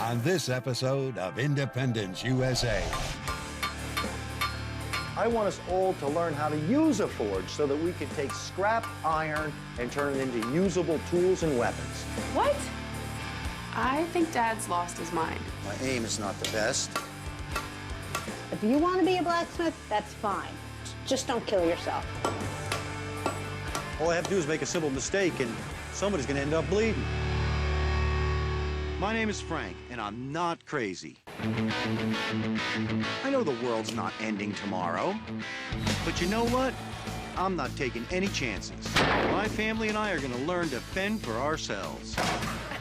on this episode of Independence USA. I want us all to learn how to use a forge so that we can take scrap iron and turn it into usable tools and weapons. What? I think Dad's lost his mind. My aim is not the best. If you want to be a blacksmith, that's fine. Just don't kill yourself. All I have to do is make a simple mistake and somebody's going to end up bleeding. My name is Frank, and I'm not crazy. I know the world's not ending tomorrow, but you know what? I'm not taking any chances. My family and I are going to learn to fend for ourselves.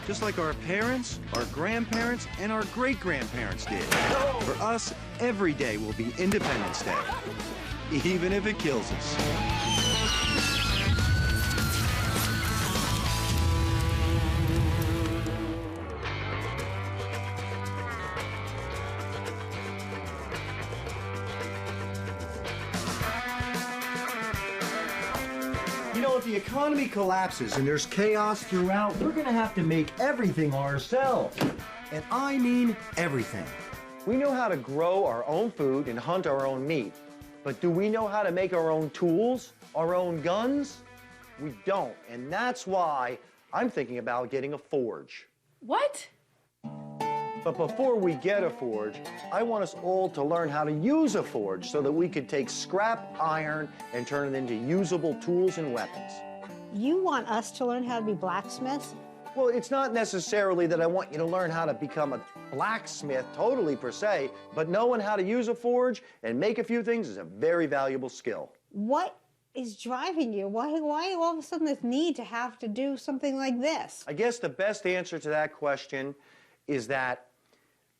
Just like our parents, our grandparents, and our great-grandparents did. For us, every day will be Independence Day, even if it kills us. You know, if the economy collapses and there's chaos throughout, we're gonna have to make everything ourselves. And I mean everything. We know how to grow our own food and hunt our own meat. But do we know how to make our own tools, our own guns? We don't. And that's why I'm thinking about getting a forge. What? But before we get a forge, I want us all to learn how to use a forge so that we could take scrap iron and turn it into usable tools and weapons. You want us to learn how to be blacksmiths? Well, it's not necessarily that I want you to learn how to become a blacksmith totally per se, but knowing how to use a forge and make a few things is a very valuable skill. What is driving you? Why all of a sudden this need to have to do something like this? I guess the best answer to that question is that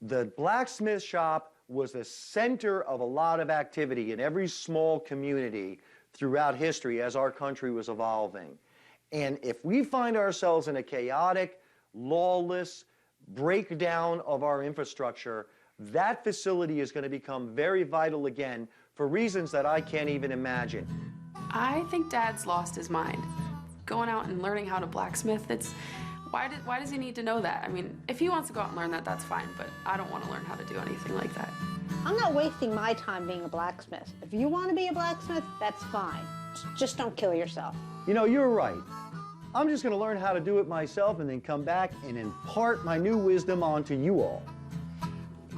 the blacksmith shop was the center of a lot of activity in every small community throughout history as our country was evolving. And if we find ourselves in a chaotic, lawless breakdown of our infrastructure, that facility is going to become very vital again for reasons that I can't even imagine. I think Dad's lost his mind. Going out and learning how to blacksmith, why does he need to know that? I mean, if he wants to go out and learn that, that's fine, but I don't want to learn how to do anything like that. I'm not wasting my time being a blacksmith. If you want to be a blacksmith, that's fine. Just don't kill yourself. You know, you're right. I'm just going to learn how to do it myself and then come back and impart my new wisdom onto you all.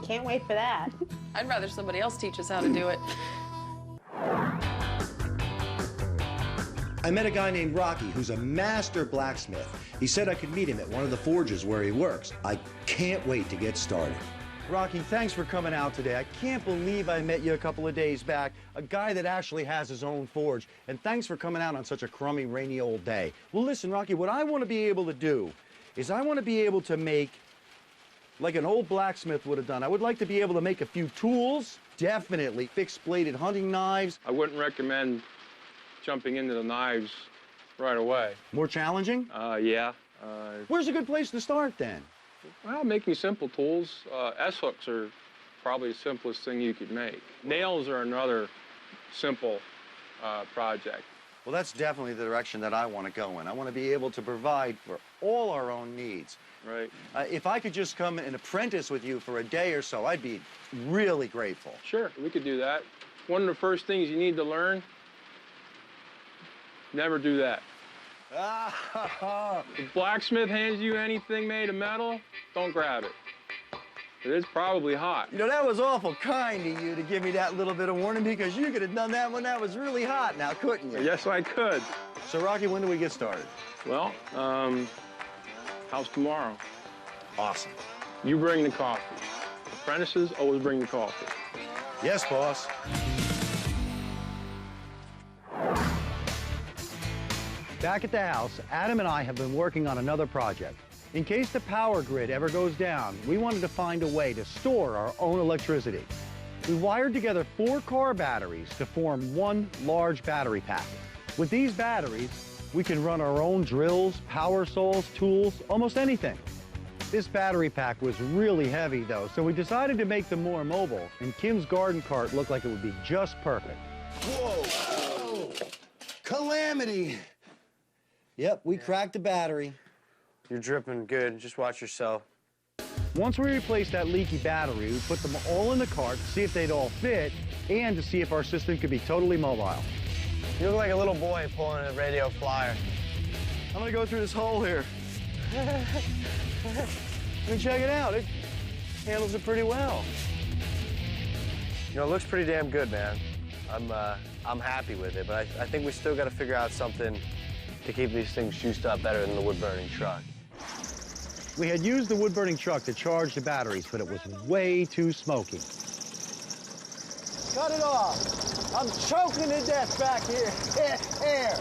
Can't wait for that. I'd rather somebody else teach us how to do it. I met a guy named Rocky who's a master blacksmith. He said I could meet him at one of the forges where he works. I can't wait to get started. Rocky, thanks for coming out today. I can't believe I met you a couple of days back, a guy that actually has his own forge. And thanks for coming out on such a crummy, rainy old day. Well, listen, Rocky, what I want to be able to do is I want to be able to make, like an old blacksmith would have done, I would like to be able to make a few tools, definitely fixed-bladed hunting knives. I wouldn't recommend jumping into the knives right away. More challenging? Yeah. Where's a good place to start then? Well, making simple tools. S-hooks are probably the simplest thing you could make. Nails are another simple project. Well, that's definitely the direction that I want to go in. I want to be able to provide for all our own needs. Right. If I could just come and apprentice with you for a day or so, I'd be really grateful. Sure, we could do that. One of the first things you need to learn, never do that. If blacksmith hands you anything made of metal, don't grab it. It's probably hot. You know, that was awful kind of you to give me that little bit of warning, because you could have done that when that was really hot now, couldn't you? Yes, I could. So, Rocky, when do we get started? Well, how's tomorrow? Awesome. You bring the coffee. Apprentices always bring the coffee. Yes, boss. Back at the house, Adam and I have been working on another project. In case the power grid ever goes down, we wanted to find a way to store our own electricity. We wired together 4 car batteries to form one large battery pack. With these batteries, we can run our own drills, power saws, tools, almost anything. This battery pack was really heavy though, so we decided to make them more mobile, and Kim's garden cart looked like it would be just perfect. Whoa! Whoa. Calamity! Yep, we cracked the battery. You're dripping good. Just watch yourself. Once we replaced that leaky battery, we put them all in the cart to see if they'd all fit and to see if our system could be totally mobile. You look like a little boy pulling a radio flyer. I'm gonna go through this hole here. And check it out. It handles it pretty well. You know, it looks pretty damn good, man. I'm happy with it, but I think we still got to figure out something to keep these things juiced up better than the wood-burning truck. We had used the wood-burning truck to charge the batteries, but it was way too smoky. Cut it off. I'm choking to death back here. Air.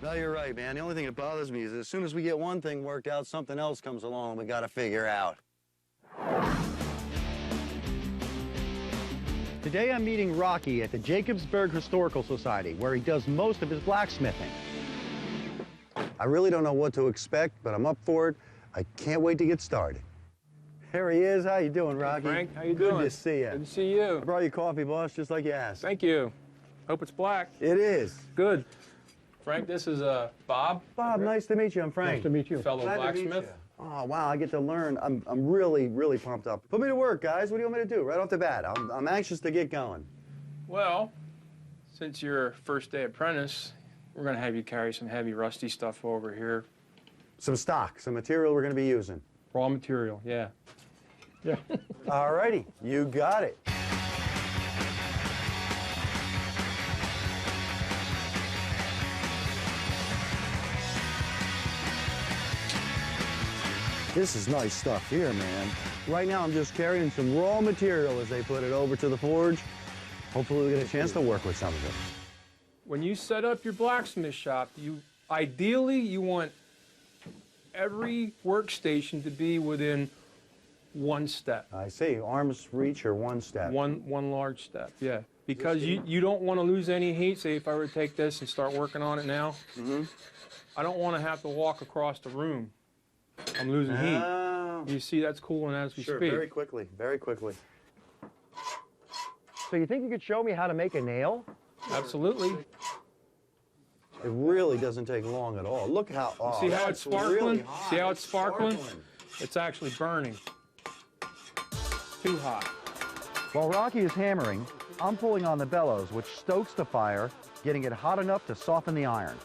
No, you're right, man. The only thing that bothers me is as soon as we get one thing worked out, something else comes along we got to figure out. Today I'm meeting Rocky at the Jacobsburg Historical Society, where he does most of his blacksmithing. I really don't know what to expect, but I'm up for it. I can't wait to get started. Here he is. How you doing, Rocky? Frank, how you doing? Good to see you. Good to see you. I brought you coffee, boss, just like you asked. Thank you. Hope it's black. It is. Good. Frank, this is Bob. Bob, nice to meet you. I'm Frank. Nice to meet you. Fellow Glad to meet blacksmith. you. Oh, wow, I get to learn. I'm really, really pumped up. Put me to work, guys. What do you want me to do right off the bat? I'm anxious to get going. Well, since you're a first day apprentice, we're going to have you carry some heavy rusty stuff over here. Some stock, some material we're going to be using. Raw material, yeah. Yeah. All righty, you got it. This is nice stuff here, man. Right now, I'm just carrying some raw material as they put it over to the forge. Hopefully, we get a chance to work with some of it. When you set up your blacksmith shop, ideally you want every workstation to be within one step. I see. Arm's reach or one step. One large step, yeah. Because you don't want to lose any heat. Say if I were to take this and start working on it now, I don't want to have to walk across the room. I'm losing heat. You see, that's cooling as we Sure, speak. very quickly, very quickly. So you think you could show me how to make a nail? Absolutely. It really doesn't take long at all. Look how, See how it's sparkling? really hot. See how it's sparkling? It's actually burning. Too hot. While Rocky is hammering, I'm pulling on the bellows, which stokes the fire, getting it hot enough to soften the iron.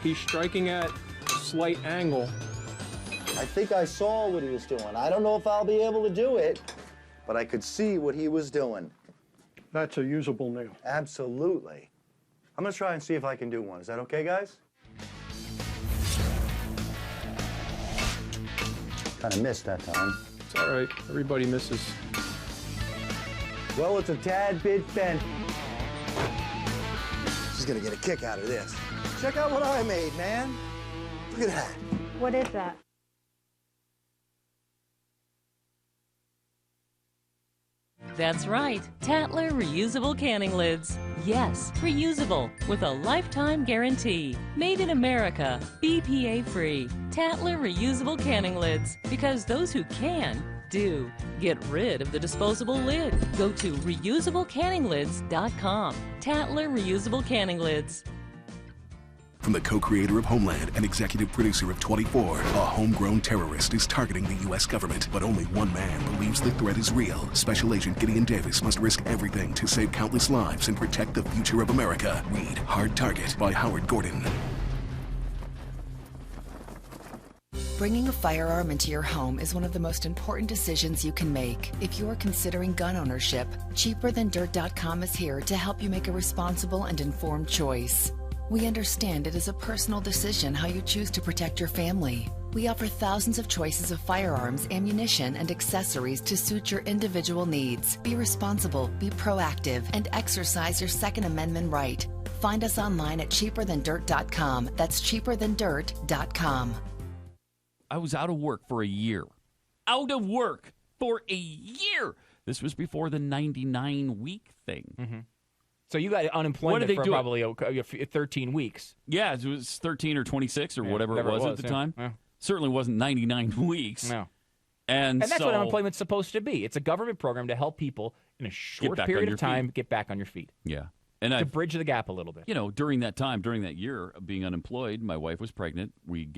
He's striking at a slight angle. I think I saw what he was doing. I don't know if I'll be able to do it, but I could see what he was doing. That's a usable nail. Absolutely. I'm gonna try and see if I can do one. Is that okay, guys? Kind of missed that time. It's all right. Everybody misses. Well, it's a tad bit bent. She's gonna get a kick out of this. Check out what I made, man. Look at that. What is that? That's right, Tatler reusable canning lids. Yes, reusable, with a lifetime guarantee. Made in America, BPA free. Tatler reusable canning lids, because those who can, do. Get rid of the disposable lid. Go to reusablecanninglids.com. Tatler reusable canning lids. From the co-creator of Homeland and executive producer of 24, a homegrown terrorist is targeting the U.S. government, but only one man believes the threat is real. Special Agent Gideon Davis must risk everything to save countless lives and protect the future of America. Read Hard Target by Howard Gordon. Bringing a firearm into your home is one of the most important decisions you can make. If you're considering gun ownership, CheaperThanDirt.com is here to help you make a responsible and informed choice. We understand it is a personal decision how you choose to protect your family. We offer thousands of choices of firearms, ammunition, and accessories to suit your individual needs. Be responsible, be proactive, and exercise your Second Amendment right. Find us online at cheaperthandirt.com. That's cheaperthandirt.com. I was out of work for a year. Out of work for a year. This was before the 99-week thing. Mm-hmm. So you got unemployment for probably 13 weeks. Yeah, it was 13 or 26 or whatever it was at the time. Yeah. Certainly wasn't 99 weeks. No. And that's so, what unemployment's supposed to be. It's a government program to help people in a short period of time get back on your feet. Yeah. And to bridge the gap a little bit. You know, during that time, during that year of being unemployed, my wife was pregnant. We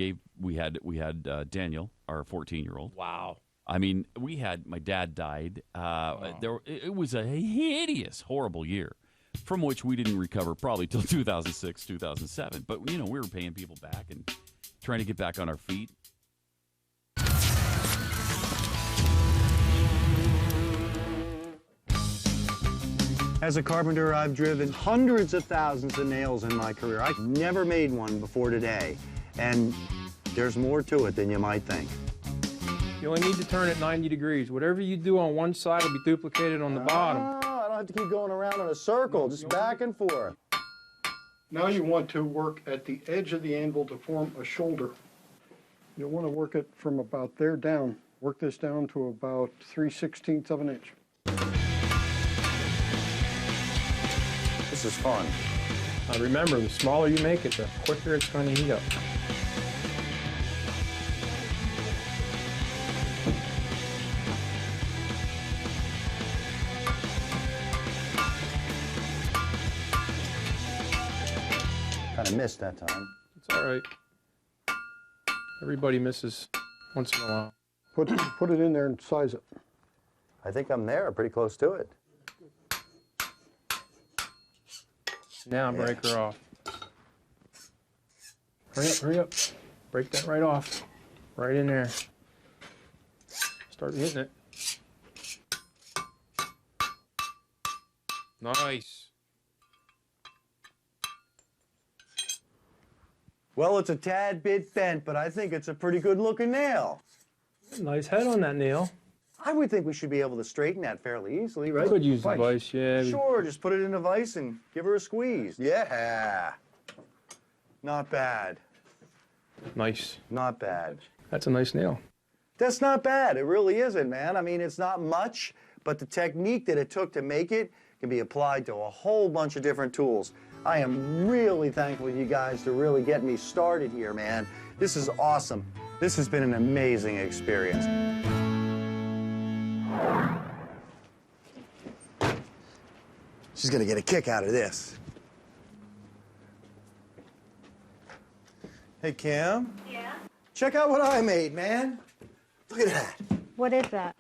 had Daniel, our 14-year-old. Wow. I mean, my dad died. It was a hideous, horrible year from which we didn't recover probably till 2006, 2007. But, you know, we were paying people back and trying to get back on our feet. As a carpenter, I've driven hundreds of thousands of nails in my career. I've never made one before today, and there's more to it than you might think. You only need to turn it 90 degrees. Whatever you do on one side will be duplicated on the bottom. I don't have to keep going around in a circle, just back and forth. Now you want to work at the edge of the anvil to form a shoulder. You'll want to work it from about there down. Work this down to about 3/16 of an inch. This is fun. Remember, the smaller you make it, the quicker it's going to heat up. Kind of missed that time. It's all right. Everybody misses once in a while. Put it in there and size it. I think I'm there, pretty close to it. Now break her off. Hurry up. Break that right off. Right in there. Start hitting it. Nice. Well, it's a tad bit bent, but I think it's a pretty good looking nail. Nice head on that nail. I would think we should be able to straighten that fairly easily, right? Could use the vise, yeah. Sure, just put it in a vise and give her a squeeze. Yeah. Not bad. Nice. Not bad. That's a nice nail. That's not bad. It really isn't, man. I mean, it's not much, but the technique that it took to make it can be applied to a whole bunch of different tools. I am really thankful to you guys to really get me started here, man. This is awesome. This has been an amazing experience. She's gonna get a kick out of this. Hey, Kim. Yeah? Check out what I made, man. Look at that. What is that?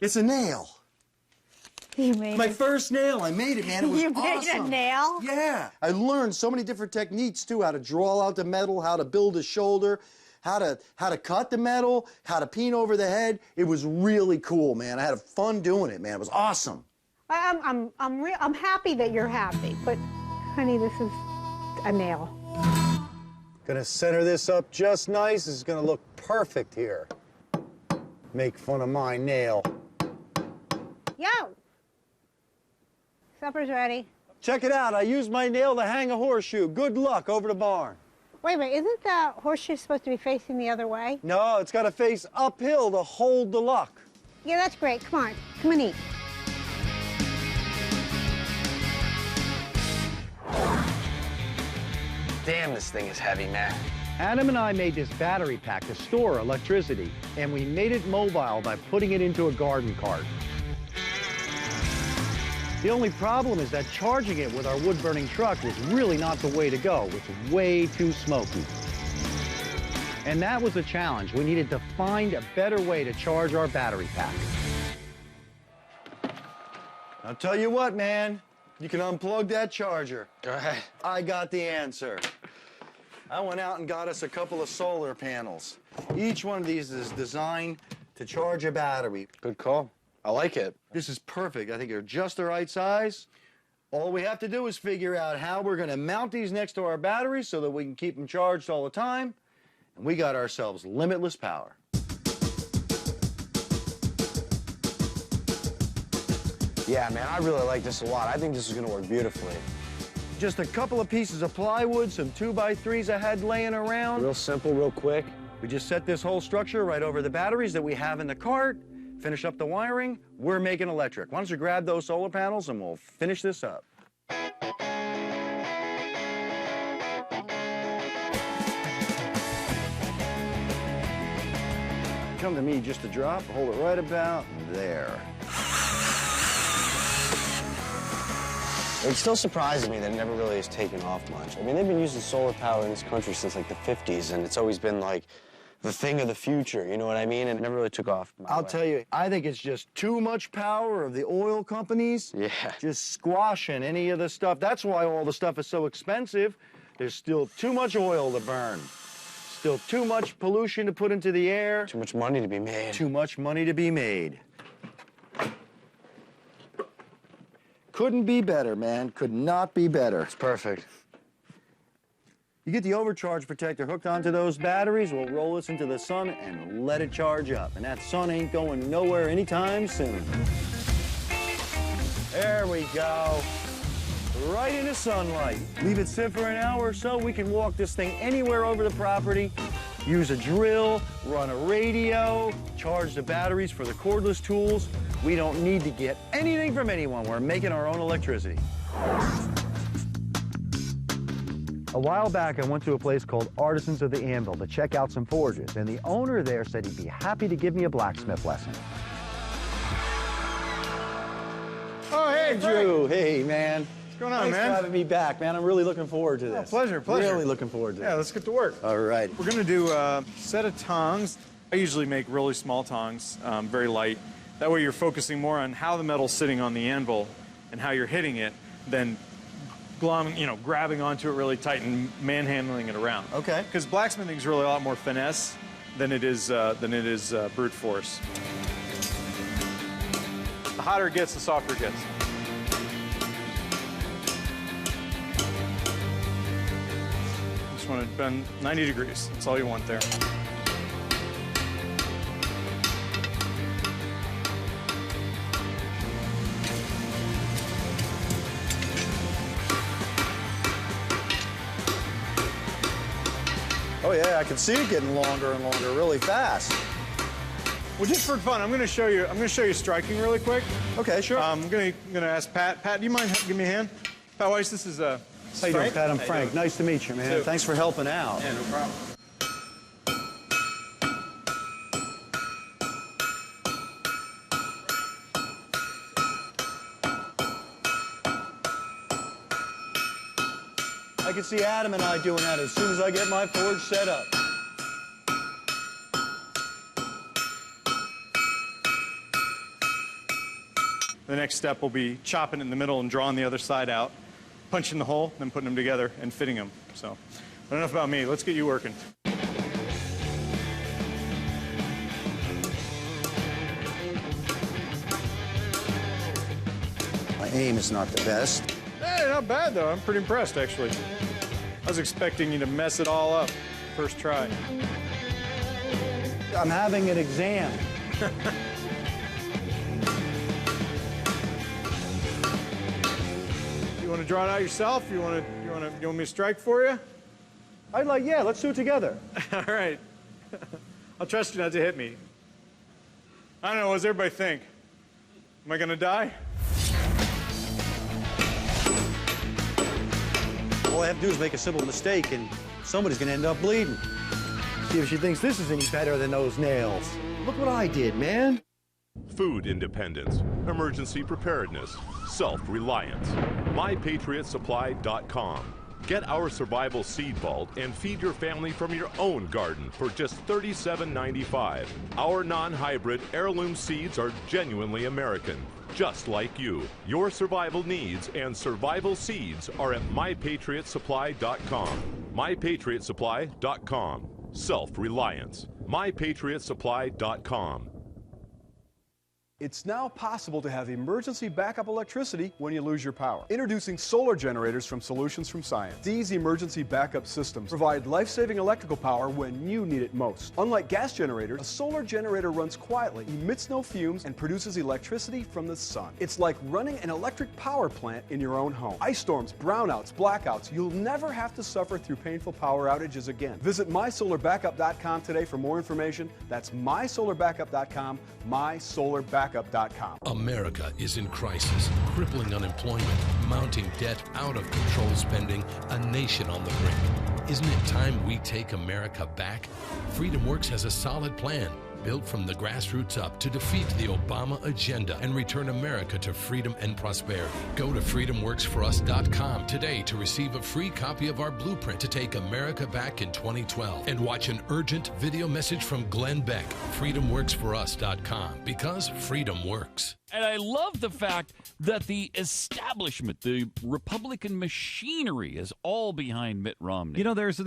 It's a nail. You made My it. first nail. I made it, man. It was You made awesome. a nail? Yeah. I learned so many different techniques, too. How to draw out the metal, how to build a shoulder, how to cut the metal, how to peen over the head. It was really cool, man. I had fun doing it, man. It was awesome. I'm happy that you're happy, but honey, this is a nail. Gonna center this up just nice. This is gonna look perfect here. Make fun of my nail. Yo! Supper's ready. Check it out. I used my nail to hang a horseshoe. Good luck over the barn. Wait a minute, isn't the horseshoe supposed to be facing the other way? No, it's got to face uphill to hold the luck. Yeah, that's great. Come on. Come and eat. Damn, this thing is heavy, man. Adam and I made this battery pack to store electricity, and we made it mobile by putting it into a garden cart. The only problem is that charging it with our wood-burning truck was really not the way to go. It's way too smoky. And that was a challenge. We needed to find a better way to charge our battery pack. I'll tell you what, man. You can unplug that charger. Go ahead. I got the answer. I went out and got us a couple of solar panels. Each one of these is designed to charge a battery. Good call. I like it. This is perfect. I think they're just the right size. All we have to do is figure out how we're going to mount these next to our batteries so that we can keep them charged all the time. And we got ourselves limitless power. Yeah, man, I really like this a lot. I think this is going to work beautifully. Just a couple of pieces of plywood, some 2x3s I had laying around. Real simple, real quick. We just set this whole structure right over the batteries that we have in the cart, finish up the wiring, we're making electric. Why don't you grab those solar panels and we'll finish this up. Come to me just a drop, hold it right about there. It still surprises me that it never really has taken off much. I mean, they've been using solar power in this country since like the 50s, and it's always been like the thing of the future, you know what I mean? And it never really took off. I'll tell you, I think it's just too much power of the oil companies. Yeah. Just squashing any of the stuff. That's why all the stuff is so expensive. There's still too much oil to burn. Still too much pollution to put into the air. Too much money to be made. Too much money to be made. Couldn't be better, man. Could not be better. It's perfect. You get the overcharge protector hooked onto those batteries, we'll roll this into the sun and let it charge up. And that sun ain't going nowhere anytime soon. There we go. Right into sunlight. Leave it sit for an hour or so. We can walk this thing anywhere over the property, use a drill, run a radio, charge the batteries for the cordless tools. We don't need to get anything from anyone. We're making our own electricity. A while back, I went to a place called Artisans of the Anvil to check out some forges, and the owner there said he'd be happy to give me a blacksmith lesson. Oh, hey, Drew. Hey, man. What's going on, Thanks man? for having me back, man. I'm really looking forward to this. Pleasure. Really looking forward to Yeah, this. let's get to work. All right. We're gonna do a set of tongs. I usually make really small tongs, very light. That way you're focusing more on how the metal's sitting on the anvil and how you're hitting it than grabbing onto it really tight and manhandling it around. Okay. Because blacksmithing is really a lot more finesse than it is brute force. The hotter it gets, the softer it gets. Just want to bend 90 degrees. That's all you want there. Oh yeah, I can see it getting longer and longer really fast. Well, just for fun, I'm going to show you striking really quick. Okay, sure. I'm going to ask Pat. Pat, do you mind giving me a hand? Pat Weiss, this is How you doing, Pat? I'm Frank. Nice to meet you, man. Too. Thanks for helping out. Yeah, no problem. I can see Adam and I doing that as soon as I get my forge set up. The next step will be chopping in the middle and drawing the other side out, punching the hole, then putting them together and fitting them. So, but enough about me. Let's get you working. My aim is not the best. Hey, not bad though. I'm pretty impressed actually. I was expecting you to mess it all up first try. I'm having an exam. You want to draw it out yourself? You want me to strike for you? Yeah, let's do it together. All right. I'll trust you not to hit me. I don't know, what does everybody think? Am I gonna die? All I have to do is make a simple mistake and somebody's gonna end up bleeding. See if she thinks this is any better than those nails. Look what I did, man. Food independence, emergency preparedness, self-reliance. MyPatriotSupply.com. Get our survival seed vault and feed your family from your own garden for just $37.95. Our non-hybrid heirloom seeds are genuinely American, just like you. Your survival needs and survival seeds are at MyPatriotSupply.com. MyPatriotSupply.com. Self-reliance. MyPatriotSupply.com. It's now possible to have emergency backup electricity when you lose your power. Introducing solar generators from Solutions from Science. These emergency backup systems provide life-saving electrical power when you need it most. Unlike gas generators, a solar generator runs quietly, emits no fumes, and produces electricity from the sun. It's like running an electric power plant in your own home. Ice storms, brownouts, blackouts, you'll never have to suffer through painful power outages again. Visit mysolarbackup.com today for more information. That's mysolarbackup.com, mysolarbackup.com. America is in crisis, crippling unemployment, mounting debt, out of control spending, a nation on the brink. Isn't it time we take America back? FreedomWorks has a solid plan, built from the grassroots up to defeat the Obama agenda and return America to freedom and prosperity. Go to freedomworksforus.com today to receive a free copy of our blueprint to take America back in 2012 and watch an urgent video message from Glenn Beck, freedomworksforus.com, because freedom works. And I love the fact that the establishment, the Republican machinery, is all behind Mitt Romney. You know, there's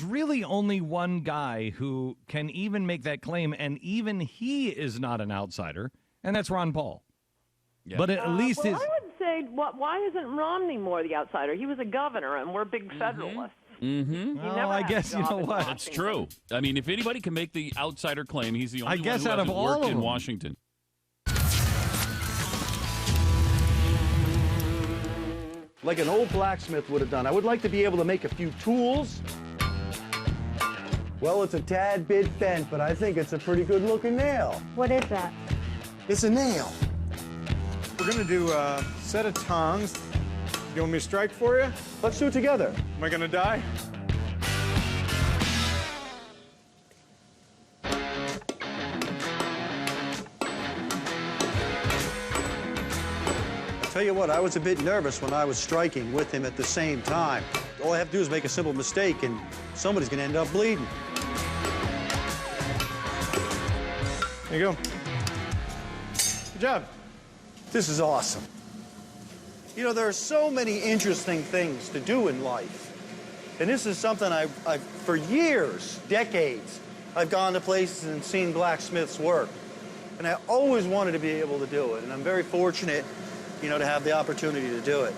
really only one guy who can even make that claim, and even he is not an outsider, and that's Ron Paul. Yeah. But at least I would say, why isn't Romney more the outsider? He was a governor, and we're big Federalists. Mm-hmm. Well, I guess you know what. That's true. I mean, if anybody can make the outsider claim, he's the only one who hasn't worked in them. Washington. Like an old blacksmith would have done. I would like to be able to make a few tools. Well, it's a tad bit bent, but I think it's a pretty good-looking nail. What is that? It's a nail. We're going to do a set of tongs. You want me to strike for you? Let's do it together. Am I going to die? Tell you what, I was a bit nervous when I was striking with him at the same time. All I have to do is make a simple mistake and somebody's gonna end up bleeding. There you go. Good job. This is awesome. You know, there are so many interesting things to do in life. And this is something I've for years, decades, I've gone to places and seen blacksmiths work. And I always wanted to be able to do it. And I'm very fortunate, you know, to have the opportunity to do it.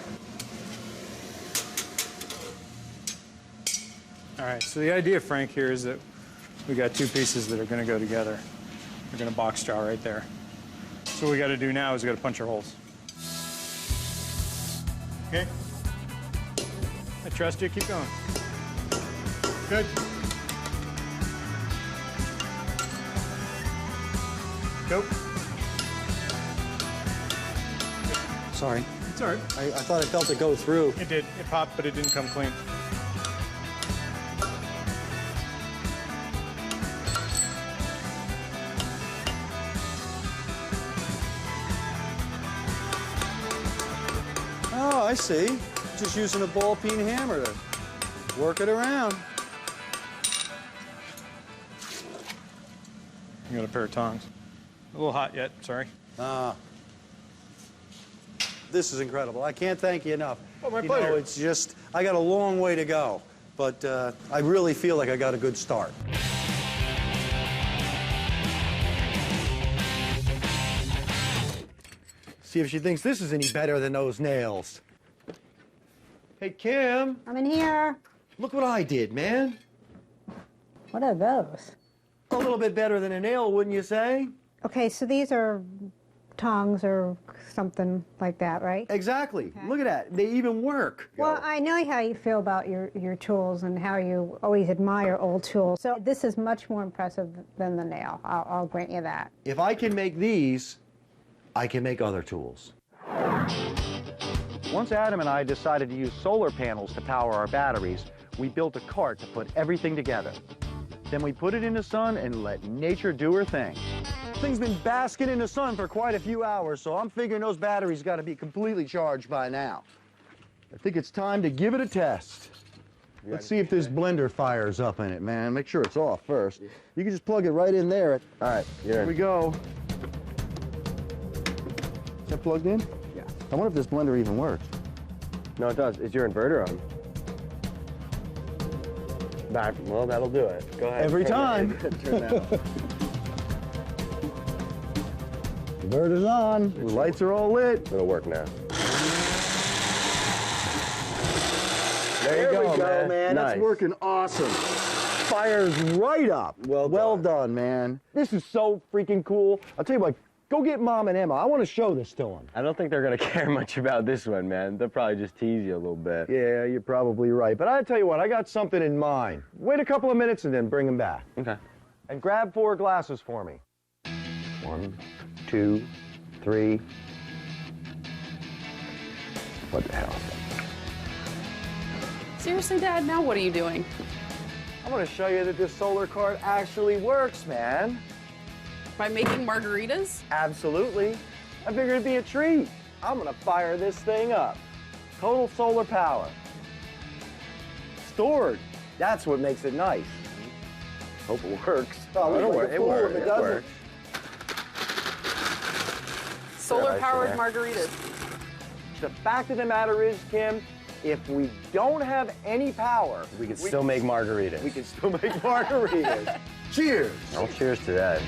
All right, so the idea, Frank, here is that we got two pieces that are going to go together. We're going to box draw right there. So what we got to do now is we got to punch our holes. Okay? I trust you. Keep going. Good. Go. Sorry. It's all right. I thought I felt it go through. It did. It popped, but it didn't come clean. Oh, I see. Just using a ball peen hammer to work it around. You got a pair of tongs. A little hot yet, sorry. This is incredible. I can't thank you enough. Oh, my you pleasure. know, it's just, I got a long way to go, but I really feel like I got a good start. See if she thinks this is any better than those nails. Hey, Kim. I'm in here. Look what I did, man. What are those? A little bit better than a nail, wouldn't you say? Okay, so these are tongs or something like that, right? Exactly. Okay. Look at that. They even work. Well, I know how you feel about your tools and how you always admire old tools. So this is much more impressive than the nail. I'll grant you that. If I can make these, I can make other tools. Once Adam and I decided to use solar panels to power our batteries, we built a cart to put everything together. Then we put it in the sun and let nature do her thing. Thing's been basking in the sun for quite a few hours, so I'm figuring those batteries got to be completely charged by now. I think it's time to give it a test. Let's see if this blender fires up in it, man. Make sure it's off first. You can just plug it right in there. All right, here we go. Is that plugged in? Yeah. I wonder if this blender even works. No, it does. Is your inverter on? Well, that'll do it. Go ahead. Every time. Turn that off. Inverter's on. The lights are all lit. It'll work now. There we go, man. Nice. That's working awesome. Fires right up. Well done, man. This is so freaking cool. I'll tell you what, go get Mom and Emma. I want to show this to them. I don't think they're going to care much about this one, man. They'll probably just tease you a little bit. Yeah, you're probably right. But I'll tell you what, I got something in mind. Wait a couple of minutes and then bring them back. Okay. And grab 4 glasses for me. 1, 2, 3. What the hell? Seriously, Dad, now what are you doing? I'm going to show you that this solar card actually works, man. By making margaritas? Absolutely. I figured it'd be a treat. I'm going to fire this thing up. Total solar power. Stored. That's what makes it nice. Hope it works. Oh, It works. It doesn't. Solar-powered margaritas. The fact of the matter is, Kim, if we don't have any power, We can still make margaritas. we can still make margaritas. Cheers. Well, cheers to that.